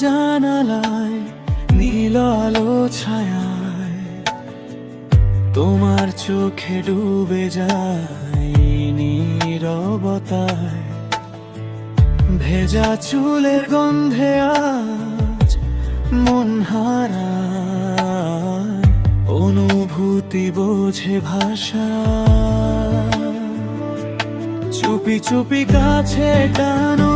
জানালায় নীল আলো ছায়ায় তোমার চোখে ডুবে যায় নীরবতায়। ভেজা চুলের গন্ধে আজ মন হারায়, অনুভূতি বোঝে ভাষা। চুপি চুপি কাছে টানো,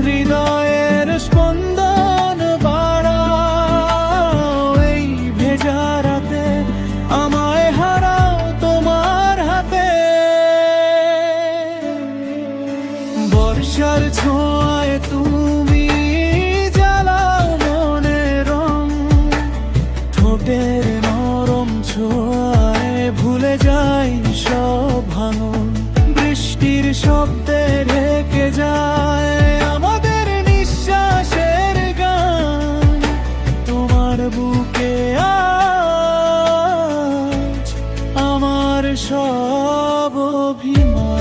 হৃদয়ের স্পন্দন বাড়াও। এই ভেজা রাতে আমায় হারাও তোমার হাতে। বর্ষার ছোঁয়ায় তুমি জ্বালাও মনের রং, ঠোঁটের নরম ছোঁয়ায় ভুলে যাই সব ভাঙন। বৃষ্টির শব্দে ঢেকে যায় আমাদের নিঃশ্বাসের গান। তোমার বুকে আজ আমার সব অভিমান।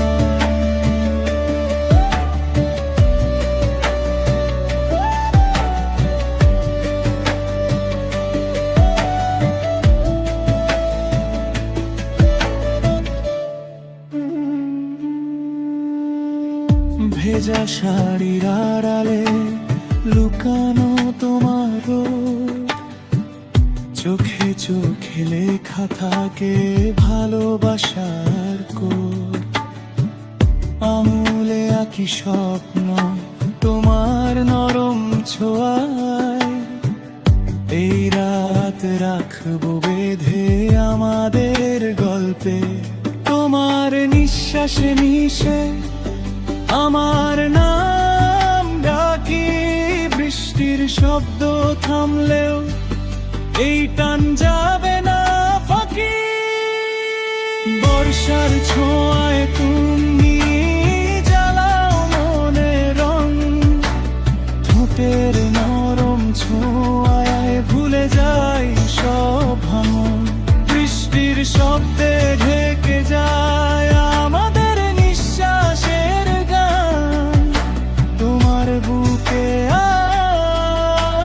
ভেজা শাড়ির আড়ালে লুকানো তোমার, চোখে চোখে লেখা থাকে ভালোবাসার কোড। আঙুলে আঁকি স্বপ্ন তোমার নরম ছোঁয়ায়। এই রাত রাখবো বেঁধে আমাদের গল্পে। তোমার নিঃশ্বাসে মিশে আমার নাম ডাকি। বৃষ্টির শব্দ থামলেও এই টান যাবে না ফাঁকি। বর্ষার ছোঁয়ায় তুমি